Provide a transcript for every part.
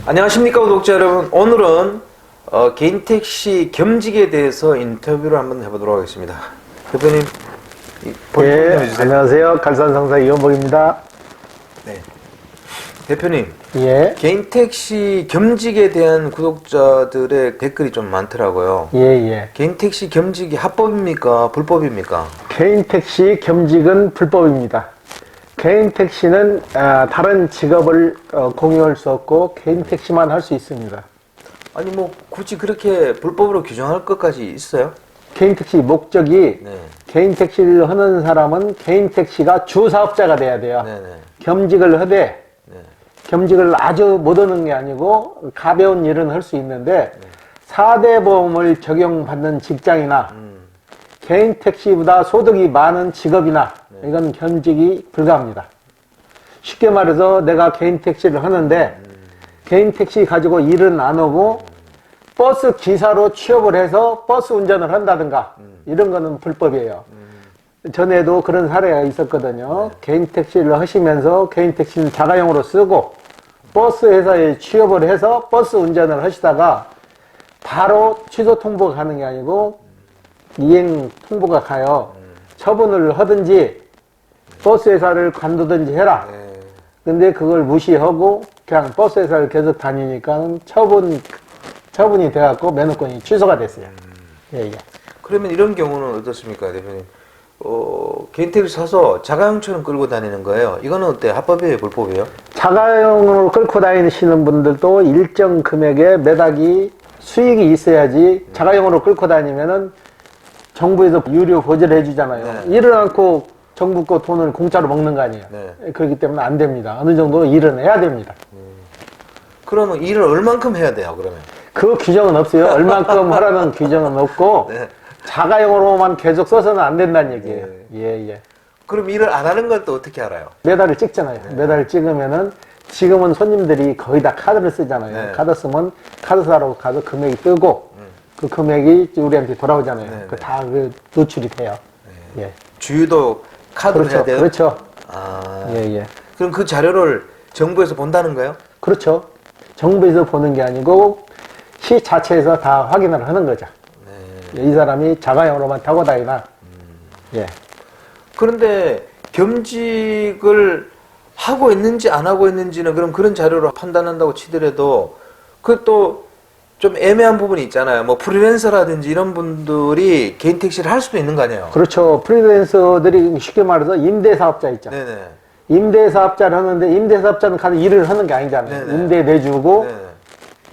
안녕하십니까 구독자 여러분. 오늘은 개인택시 겸직에 대해서 인터뷰를 한번 해보도록 하겠습니다. 대표님 예, 안녕하세요. 갈산상사 이원복입니다. 네. 대표님, 예, 개인택시 겸직에 대한 구독자들의 댓글이 좀 많더라고요. 예. 개인택시 겸직이 합법입니까? 불법입니까? 개인택시 겸직은 불법입니다. 개인택시는 다른 직업을 공유할 수 없고 개인택시만 할 수 있습니다. 아니 뭐 굳이 그렇게 불법으로 규정할 것까지 있어요? 개인택시 목적이 네. 개인택시를 하는 사람은 개인택시가 주사업자가 돼야 돼요. 네네. 겸직을 하되 네. 겸직을 아주 못하는 게 아니고 가벼운 일은 할 수 있는데 4대 보험을 적용받는 직장이나 개인택시보다 소득이 많은 직업이나 이건 겸직이 불가합니다. 쉽게 말해서 내가 개인택시를 하는데 개인택시 가지고 일은 안 하고 버스 기사로 취업을 해서 버스 운전을 한다든가 이런 거는 불법이에요. 전에도 그런 사례가 있었거든요. 개인택시를 하시면서 개인택시는 자가용으로 쓰고 버스 회사에 취업을 해서 버스 운전을 하시다가 바로 취소 통보가 가는 게 아니고 이행 통보가 가요. 처분을 하든지 버스 회사를 관두든지 해라. 근데 그걸 무시하고 그냥 버스 회사를 계속 다니니까 처분이 돼갖고 면허권이 취소가 됐어요. 예. 그러면 이런 경우는 어떻습니까, 대표님? 개인택시 사서 자가용처럼 끌고 다니는 거예요. 이거는 어때? 합법이에요, 불법이에요? 자가용으로 끌고 다니시는 분들도 일정 금액의 매각이 수익이 있어야지 자가용으로 끌고 다니면은 정부에서 유료 보조를 해주잖아요. 네. 일을 않고 정부 거 돈을 공짜로 먹는 거 아니에요. 네. 그렇기 때문에 안 됩니다. 어느 정도 일은 해야 됩니다. 그러면 일을 얼만큼 해야 돼요, 그러면? 그 규정은 없어요. 얼만큼 하라는 규정은 없고 네. 자가용으로만 계속 써서는 안 된다는 얘기예요. 예. 그럼 일을 안 하는 걸 또 어떻게 알아요? 메달을 찍잖아요. 메달을 찍으면은 지금은 손님들이 거의 다 카드를 쓰잖아요. 네. 카드 쓰면 카드사로 가서 금액이 뜨고 그 금액이 우리한테 돌아오잖아요. 그 다 노출이 돼요. 예. 주유도 카드로 그렇죠. 해야 돼요? 그렇죠. 아. 예. 그럼 그 자료를 정부에서 본다는 거예요? 그렇죠. 정부에서 보는 게 아니고 시 자체에서 다 확인을 하는 거죠. 이 사람이 자가용으로만 타고 다니나. 예. 그런데 겸직을 하고 있는지 안 하고 있는지는 그럼 그런 자료로 판단한다고 치더라도 그 또 좀 애매한 부분이 있잖아요. 뭐 프리랜서라든지 이런 분들이 개인 택시를 할 수도 있는 거 아니에요? 그렇죠. 프리랜서들이 쉽게 말해서 임대사업자 있죠. 네네. 임대사업자를 하는데 임대사업자는 가서 일을 하는 게 아니잖아요. 네네. 임대 내주고 네네.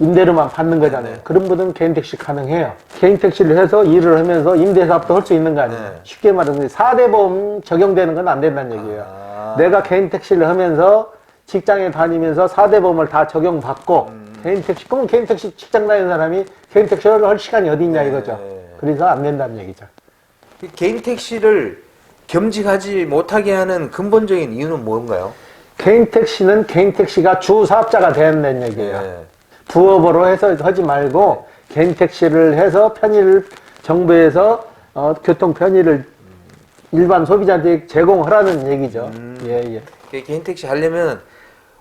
임대료만 받는 거잖아요. 네네. 그런 분은 개인택시 가능해요. 개인택시를 해서 일을 하면서 임대사업도 할 수 있는 거 아니에요. 네. 쉽게 말해서 4대 보험 적용되는 건 안 된다는 얘기예요. 아. 내가 개인택시를 하면서 직장에 다니면서 4대 보험을 다 적용받고 개인택시, 그러면 개인택시 직장 다니는 사람이 개인택시를 할 시간이 어디 있냐 이거죠. 그래서 안 된다는 얘기죠. 개인 택시를 겸직하지 못하게 하는 근본적인 이유는 뭔가요? 개인택시는 개인택시가 주 사업자가 된다는 얘기예요. 네. 부업으로 해서 하지 말고 개인택시를 해서 편의를 정부에서 교통 편의를 일반 소비자한테 제공하라는 얘기죠. 예. 개인 택시 하려면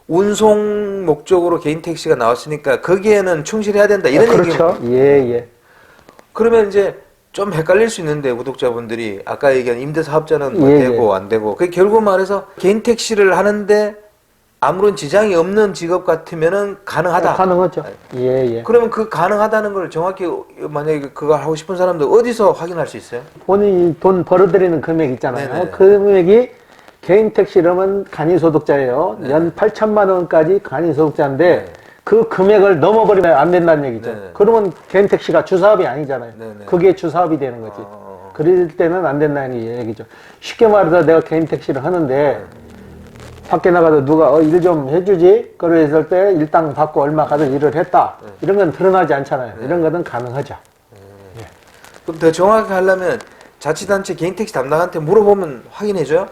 운송 목적으로 개인 택시가 나왔으니까 거기에는 충실해야 된다 이런 그렇죠. 얘기예요. 예. 그러면 이제 좀 헷갈릴 수 있는데 구독자분들이 아까 얘기한 임대사업자는 뭐 되고 안 되고 그 결국 말해서 개인 택시를 하는데 아무런 지장이 없는 직업 같으면은 가능하다. 가능하죠. 예. 그러면 그 가능하다는 걸 정확히 만약에 그거 하고 싶은 사람들 어디서 확인할 수 있어요? 본인이 돈 벌어들이는 금액 있잖아요. 네네. 그 금액이 개인 택시라면 간이소득자예요. 연 8천만 원까지 간이소득자인데 그 금액을 넘어버리면 안 된다는 얘기죠. 그러면 개인 택시가 주사업이 아니잖아요. 그게 주사업이 되는 거지. 그럴 때는 안 된다는 얘기죠. 쉽게 말해서 내가 개인 택시를 하는데 밖에 나가서 누가 일 좀 해주지? 그랬을 때 일당 받고 얼마 가서 일을 했다. 이런 건 드러나지 않잖아요. 이런 거는 가능하죠. 그럼 더 정확하게 하려면 자치단체 개인택시 담당한테 물어보면 확인해줘요?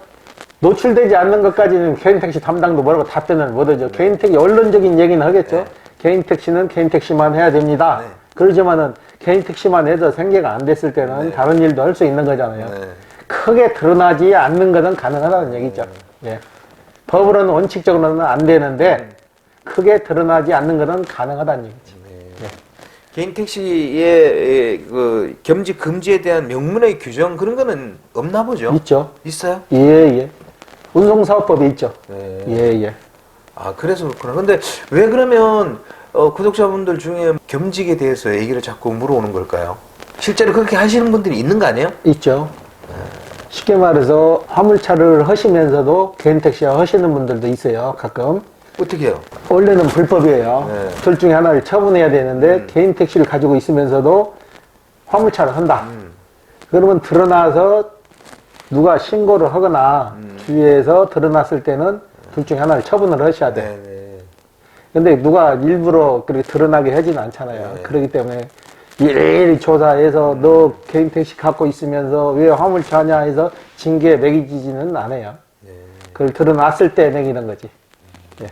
노출되지 않는 것까지는 개인택시 담당도 뭐라고 답변을 못하죠. 개인택시 언론적인 얘기는 하겠죠. 개인택시는 개인택시만 해야 됩니다. 그러지만은 개인택시만 해서 생계가 안 됐을 때는 다른 일도 할 수 있는 거잖아요. 크게 드러나지 않는 것은 가능하다는 얘기죠. 예. 법으로는 원칙적으로는 안 되는데 크게 드러나지 않는 것은 가능하다는 얘기죠. 네. 개인 택시의 그 겸직 금지에 대한 명문의 규정 그런 거는 없나 보죠? 있죠. 있어요? 예, 예. 운송사업법에 있죠. 네. 예, 예. 아, 그래서 그렇구나. 근데 왜 그러면 구독자분들 중에 겸직에 대해서 얘기를 자꾸 물어오는 걸까요? 실제로 그렇게 하시는 분들이 있는 거 아니에요? 있죠. 쉽게 말해서 화물차를 하시면서도 개인 택시와 하시는 분들도 있어요. 가끔. 어떻게 해요? 원래는 불법이에요. 네. 둘 중에 하나를 처분해야 되는데 개인 택시를 가지고 있으면서도 화물차를 한다. 그러면 드러나서 누가 신고를 하거나 주위에서 드러났을 때는 둘 중에 하나를 처분을 하셔야 돼. 네. 근데 누가 일부러 그렇게 드러나게 하지는 않잖아요. 네. 그렇기 때문에 일일이 조사해서 너 개인 택시 갖고 있으면서 왜 화물차 하냐 해서 징계 매기지는 않아요. 네. 그걸 드러났을 때 매기는 거지. 예.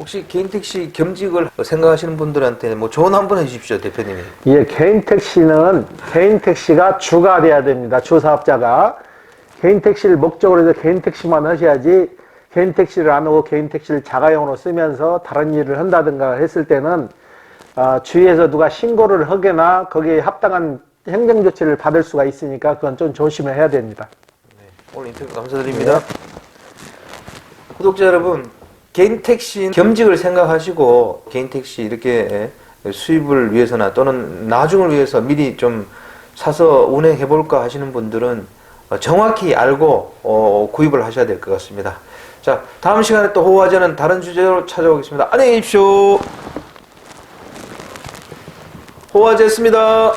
혹시 개인 택시 겸직을 생각하시는 분들한테 뭐 조언 한번 해주십시오, 대표님이. 예, 개인 택시는 개인 택시가 주가 돼야 됩니다. 주사업자가 개인 택시를 목적으로 해서 개인 택시만 하셔야지 개인 택시를 안 하고 개인 택시를 자가용으로 쓰면서 다른 일을 한다든가 했을 때는 주위에서 누가 신고를 하거나 거기에 합당한 행정조치를 받을 수가 있으니까 그건 좀 조심을 해야 됩니다. 네, 오늘 인터뷰 감사드립니다. 구독자 여러분, 개인 택시 겸직을 생각하시고 개인 택시 이렇게 수입을 위해서나 또는 나중을 위해서 미리 좀 사서 운행해 볼까 하시는 분들은 정확히 알고 구입을 하셔야 될 것 같습니다. 자, 다음 시간에 또 호화제는 다른 주제로 찾아오겠습니다. 안녕히 계십시오. 호화제였습니다.